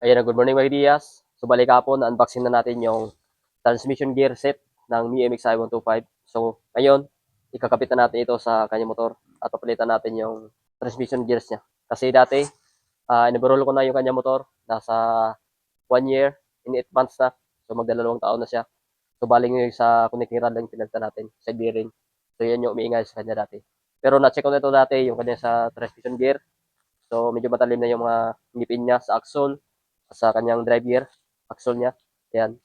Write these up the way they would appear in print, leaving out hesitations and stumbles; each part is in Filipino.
Ayan na, good morning mga Diaz. So balik hapon, unboxing na natin yung transmission gear set ng MX-i 125. So ngayon, ikakabit na natin ito sa kanyang motor at papalitan natin yung transmission gears niya. Kasi dati, inabarol ko na yung kanyang motor. Nasa 1 year in 8 months na. So magdalawang taon na siya. So baling yung sa connecting rod lang pinagta natin, sa bearing. So yan yung umiingay sa kanya dati. Pero na-check ko na ito dati, yung kanya sa transmission gear. So medyo matalim na yung mga ngipin niya sa axle, sa kanyang drive gear, axle niya. Ayan.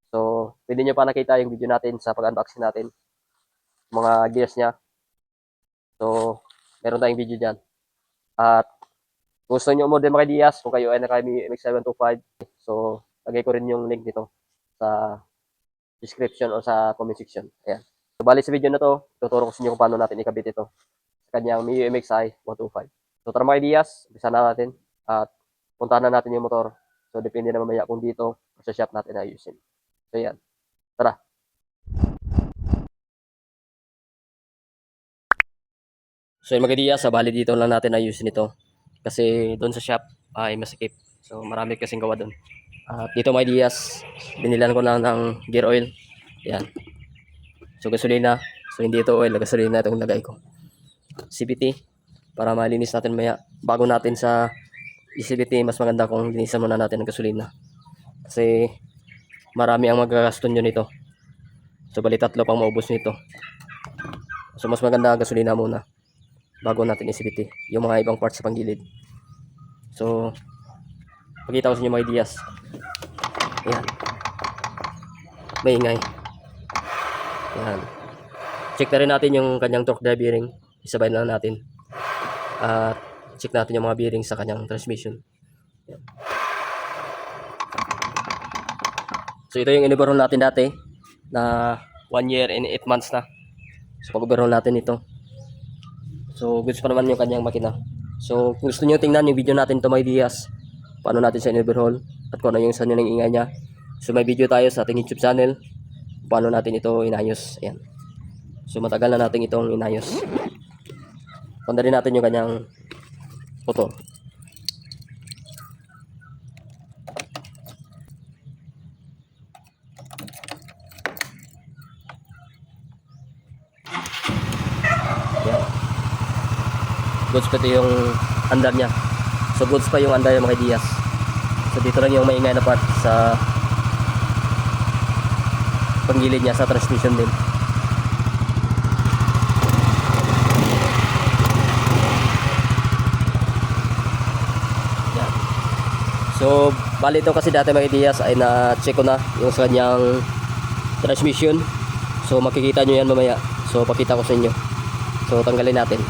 So, pwede nyo pa nakita yung video natin sa pag-unboxing natin. Mga gears niya. So, meron tayong video dyan. At gusto nyo umorder mga Diaz, kung kayo ay naka-Mi MX-725, so, lagay ko rin yung link nito sa description o sa comment section. Ayan. So, bali sa video na to, tuturo ko sa inyo kung paano natin ikabit ito sa kanyang Mi MX-i 125. So, tara mga Diaz, umpisa na natin. At puntahan na natin yung motor. So, depende na mamaya kung dito o sa shop natin ayusin. So, yan. Tara. So, yung mga Diaz, bali dito lang natin ayusin ito. Kasi doon sa shop ay masikip. So, marami kasing gawa doon. At dito mga Diaz, binilan ko lang ng gear oil. Yan. So, gasolina. So, hindi ito oil, gasolina itong lagay ko. CVT, para malinis natin maya. Bago natin sa CVT, mas maganda kung linisan muna natin ng gasolina. Kasi marami ang magagaston nyo nito. So, bali tatlo pang maubos nito. So, mas maganda gasolina muna bago natin i-CVT yung mga ibang parts sa panggilid. So, pakita ko sa inyo mga ideas. Ayan. Maingay. Ayan. Check na rin natin yung kanyang torque drive bearing. Isabay na natin. At check natin yung mga bearing sa kanyang transmission. Ayan. So, ito yung in-overhaul natin dati na 1 year and 8 months na. So, pag-overhaul natin ito. So, goods pa naman yung kanyang makina. So, kung gusto nyo tingnan yung video natin ito mga ideas, paano natin siya in-overhaul at kung ano yung saan ng ingay niya. So, may video tayo sa ating YouTube channel paano natin ito inayos. Ayan. So, matagal na natin itong inayos. Panda rin natin yung kanyang motor. Ayan. Goods pa ito yung andar niya. So, goods pa yung andar yung mga ideas. So, dito lang yung maingay na part sa panggilid niya sa transmission din. Yan. So, bali ito kasi dati mga ideas ay na-check ko na yung sa kanyang transmission. So, makikita nyo yan mamaya. So, pakita ko sa inyo. So, tanggalin natin.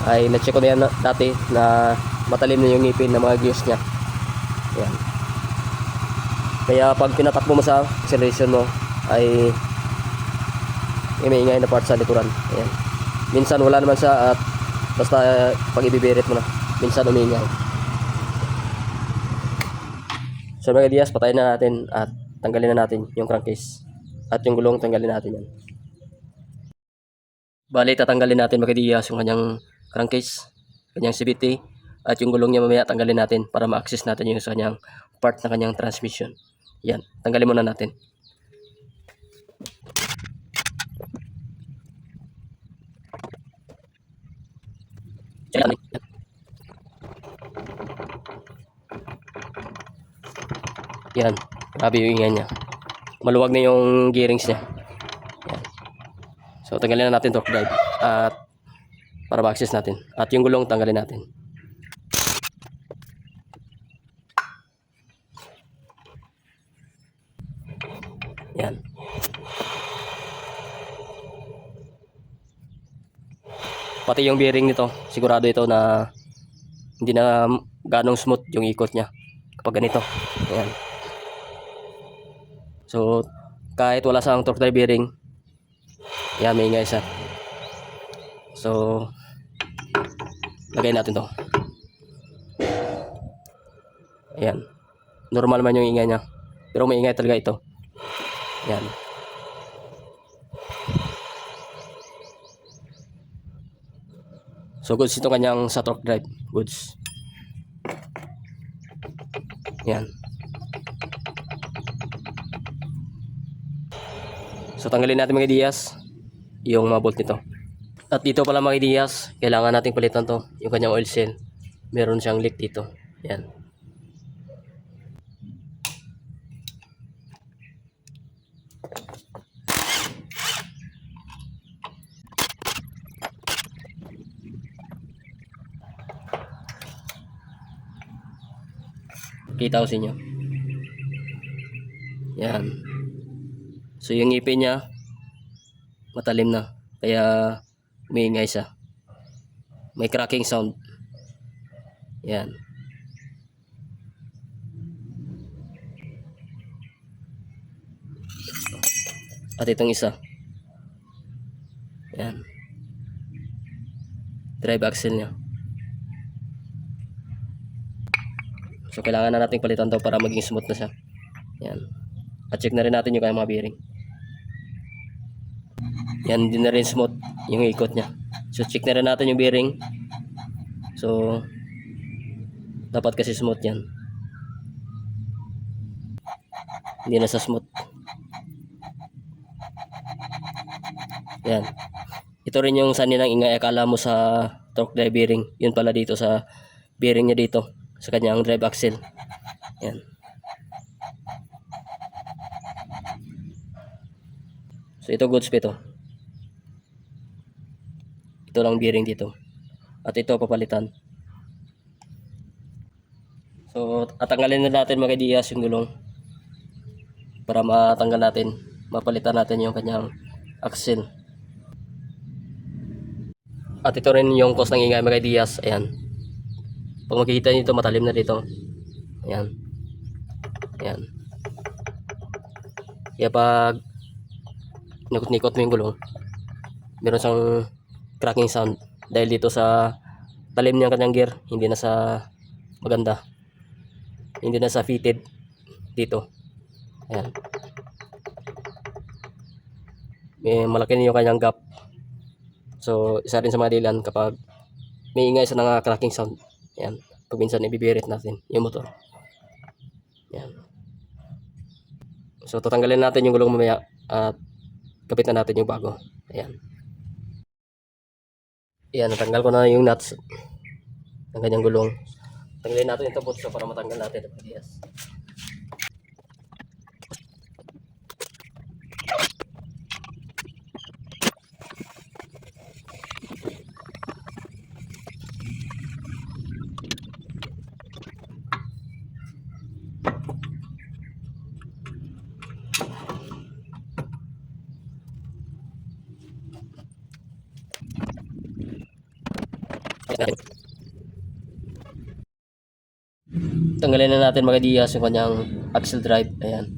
Ay, na-check ko na yan dati na matalim na yung ngipin ng mga gears niya. Yan. Kaya pag pinatakbo mo sa acceleration mo ay may ingay na part sa likuran. Ayan. Minsan wala naman siya at basta pag ibibirit mo na, minsan umingay. So mga Diaz, patayin na natin at tanggalin na natin yung crankcase. At yung gulong tanggalin natin yan. Bali, tatanggalin natin mga Diaz yung kanyang crankcase, kanyang CVT, at yung gulong niya mamaya tanggalin natin para ma-access natin yung sa kanyang part na kanyang transmission. Yan, tanggalin muna natin. Yan. Yan, grabe yung ingay niya. Maluwag na yung gearings niya. Yan. So, tanggalin na natin torque drive at para ma-access natin. At yung gulong tanggalin natin. Yan. Pati yung bearing nito, sigurado ito na hindi na ganong smooth yung ikot niya kapag ganito. Ayan. So, kahit wala sang torque drive bearing, yan, may ingay siya. So, lagay natin to. Ayan. Normal man yung ingay niya. Pero may ingay talaga ito. Ayan. So, goods ito kanyang sa torque drive. Goods. Yan. So tanggalin natin mga idiyas yung mga bolt nito. At dito pala mga idiyas, kailangan nating palitan to, yung kanyang oil seal. Meron siyang leak dito. Yan. Kita ko sa inyo. Yan. So yung ngipin niya matalim na, kaya umiingay siya. May cracking sound. Yan. At itong isa. Yan. Drive axle niya. So kailangan na nating palitan to para maging smooth na siya. Yan. At check na rin natin yung kanyang mga bearing. Yan, hindi na rin smooth yung ikot niya. So check na rin natin yung bearing. So dapat kasi smooth yan. Hindi na sa smooth. Yan. Ito rin yung sani ng ingay. Akala mo sa torque drive bearing. Yun pala dito sa bearing niya dito. Sa kanyang drive axle. Yan. So ito goods pa ito. Ito lang bearing dito. At ito papalitan. So tatanggalin na natin mga idiyas yung gulong. Para matanggal natin. Mapalitan natin yung kanyang axle. At ito rin yung cause ng ingay mga idiyas. Ayan. Pag makikita nyo ito, matalim na dito. Ayan. Ayan. Kaya pag nikot-nikot mo yung gulong, meron siyang cracking sound. Dahil dito sa talim niyang kanyang gear, hindi na sa maganda. Hindi na sa fitted dito. Ayan. May malaki na yung kanyang gap. So, isa rin sa mga dahilan kapag may ingay sa mga cracking sound. Ayan. Pag minsan ibibirit natin yung motor. Ayan. So, tatanggalin natin yung gulong mamaya at kapitan natin yung bago. Ayan. Ayan, natanggal ko na yung nuts ng kanyang gulong. Tanggalin natin ito butso para matanggal natin ang ideas. Tanggalin na natin mga diyas yung kanyang axle drive. Ayan.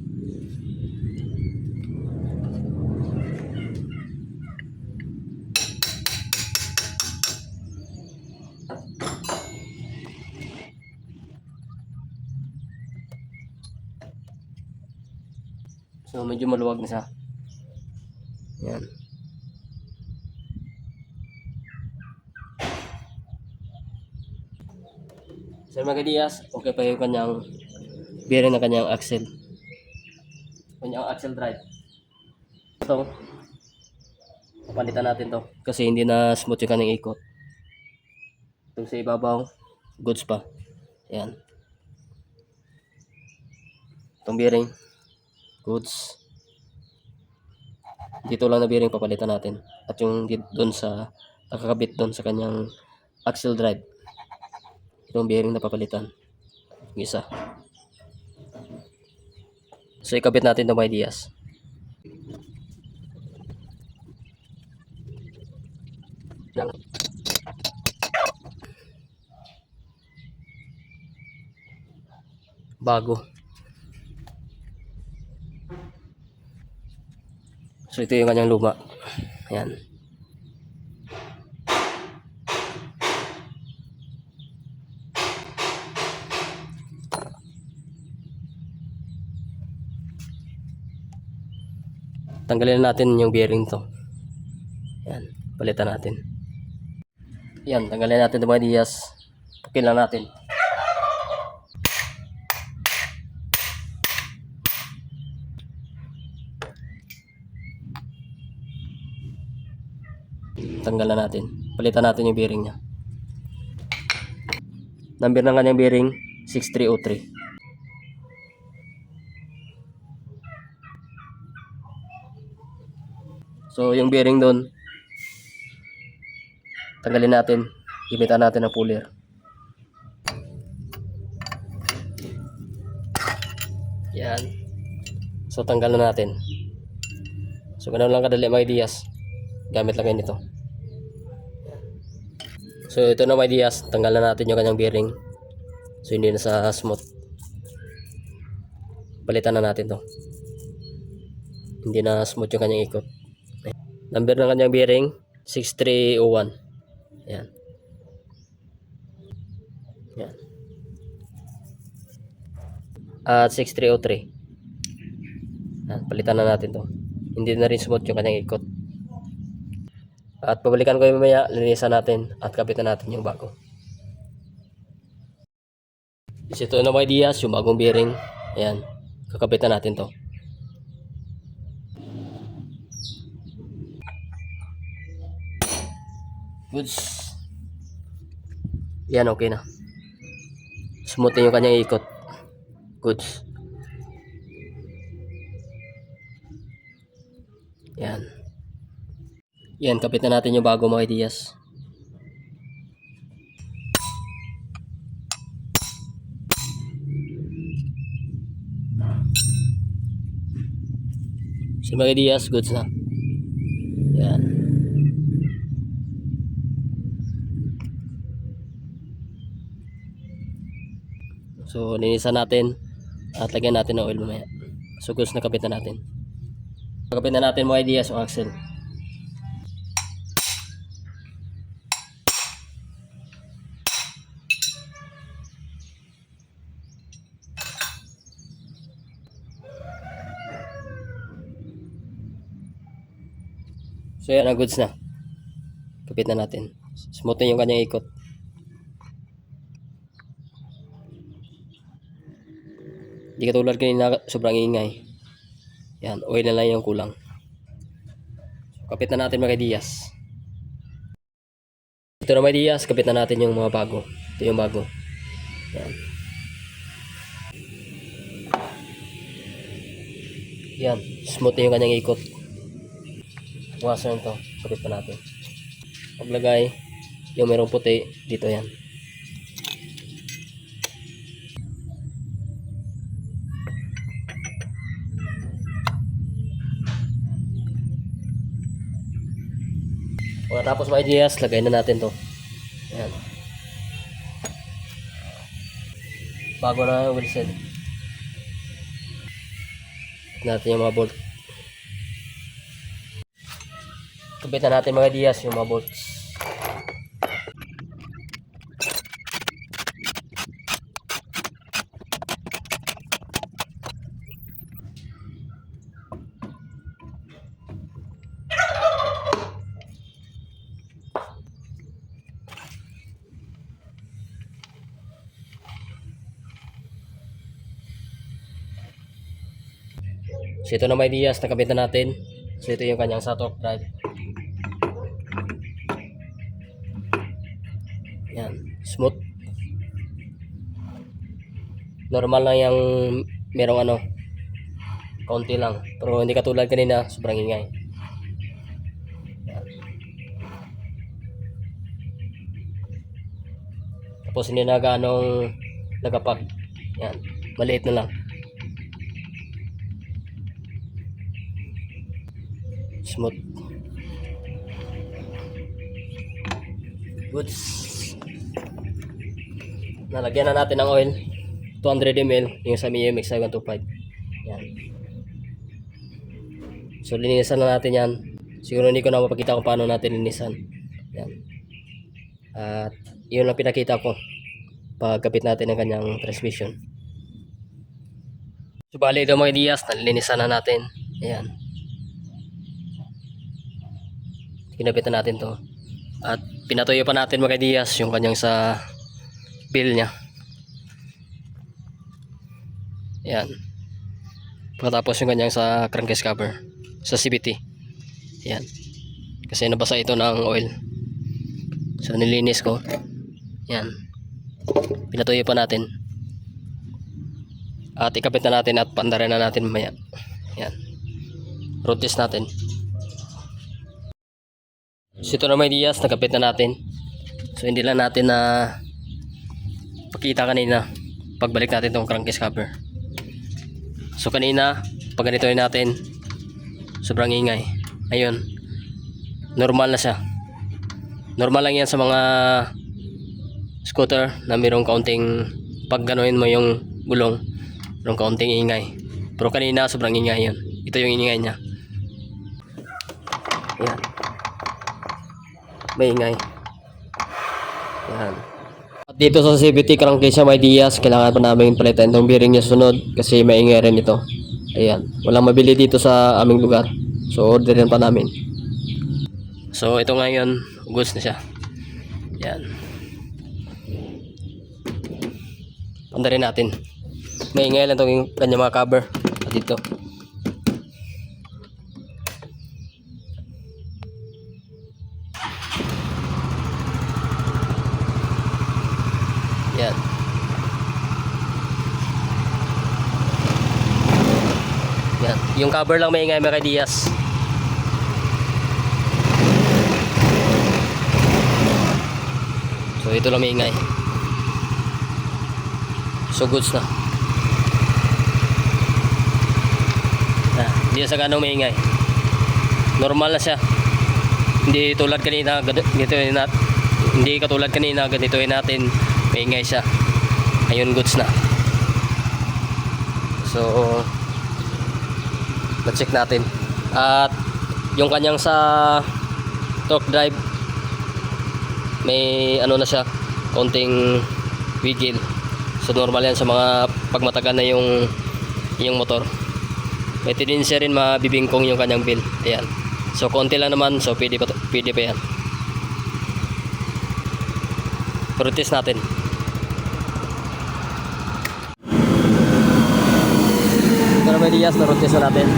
So medyo maluwag na siya. Ayan. So mga diyas, okay pa yung kanyang bearing ng kanyang axle. Kanyang axle drive. So, papalitan natin to kasi hindi na smooth yung kanyang ikot. Itong sa ibabaw, goods pa. Ayan. Itong bearing, goods. Dito lang na bearing papalitan natin. At yung doon sa nakakabit doon sa kanyang axle drive. Itong bearing na papalitan. Yung isa. So ikabit natin itong mga diyas. Bago. So ito yung kanyang luma. Ayan. Tanggalin natin yung bearing to. Ayan. Palitan natin. Ayan. Tanggalin natin yung mga diyas. Pukin lang natin. Tanggalan natin. Palitan natin yung bearing niya. Number ng kanyang bearing 6303. So yung bearing doon, tanggalin natin. Gamitan natin ng puller. Yan. So tanggalan natin. So ganun lang kadali mga ideas. Gamit lang nito. So ito na mga ideas, tanggalan natin yung kanyang bearing. So hindi na sa smooth. Palitan na natin to. Hindi na smooth yung kanyang ikot. Number ng kanyang bearing 6301. Yan. Yan. At 6303. Yan, palitan na natin to. Hindi na rin smooth yung kanyang ikot. At pabalikan ko yung mamaya, linisan natin at kapitan natin yung bago. Ito na mga ideas, yung bagong bearing. Ayan, kakapitan natin to. Goods. Yan, okay na. Smooth na yung kanyang ikot. Goods. Yan. Yan, kapitan natin yung bago mga ideas. So mga ideas, goods na. Yan. So linisan natin at lagyan natin ng oil mamaya. So goods na kapitan natin. Kapitan natin mga ideas yung axle. So yan ang goods na. Kapit na natin. Smooth na yung kanyang ikot. Hindi katulad kanina sobrang ingay. Yan, oil na lang yung kulang. So, kapit na natin mga Diaz. Ito na mga Diaz, kapit na natin yung mga bago. Ito yung bago. Yan. Yan, smooth na yung kanyang ikot. Bukasan ito, kapit pa natin. Paglagay, yung merong puti, dito yan. Pagkatapos mga ideas, lagay na natin to. Ayan. Bago na yung wheel set. Natin yung mga bolt. Kapit na natin mga ideas yung mga bolts. So ito na mga ideas, nakabit na natin. So ito yung kanyang sa torque drive. Yan, smooth. Normal lang yung merong ano, kaunti lang. Pero hindi katulad kanina, sobrang ingay. Yan. Tapos hindi na ganong nagapag. Yan, maliit na lang. Smooth. Goods. Nalagyan na natin ng oil. 200 ml yung sa MX 125. Yan. So linisan na natin yan. Siguro hindi ko na mapakita kung paano natin linisan. Yan. At yun lang pinakita ko pagkapit natin ng kanyang transmission. So bali ito mga ideas, nalinisan na natin. Ayan. Kinapitan natin to. At pinatuyo pa natin mga ideas yung kanyang sa bill niya. Ayan. Pagkatapos yung kanyang sa crankcase cover sa CVT. Ayan. kasi nabasa ito ng oil. So nilinis ko. Yan. Pinatuyo pa natin. At ikabit na natin at pandarin na natin mamaya. Yan. Road test natin. So ito na may diyas, nakapit na natin. So hindi lang natin na pakita kanina pagbalik natin itong crankcase cover. So kanina pag ganitoin natin, sobrang ingay. Ayun, normal na siya. Normal lang yan sa mga scooter na mayroong kaunting, pag ganuin mo yung gulong, mayroong kaunting ingay. Pero kanina sobrang ingay yun. Ito yung ingay niya. Yan, may ingay. Yan. At dito sa CVT crankcase sa may Diaz, kailangan pa namin palitan itong bearing niya sunod kasi maingay rin ito. Ayan, walang mabili dito sa aming lugar, so orderin pa namin. So ito ngayon, goods na siya. Yan, pandarin natin. Maingay lang itong kanyang mga cover at dito. Yan. Yan. Yung cover lang may ingay mga Diaz. So ito lang may ingay. So goods na. Hindi sa ganong may ingay. Normal na siya. Hindi tulad kanina ganitoin natin. Hindi katulad kanina ganitoin natin may ingay siya. Ayun, goods na. So na-check natin. At yung kanyang sa torque drive, may ano na siya, konting wiggle. So normal yan sa mga pagmatagal na yung motor. May tendency rin mabibingkong yung kanyang wheel. Ayan. So konti lang naman, so pwede pa yan. Pero test natin. Ito na may Diaz, na road test na natin.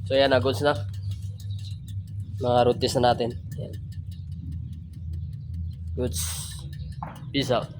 So yan na, goods na. Mga road test na natin. Yan. Goods. Peace out.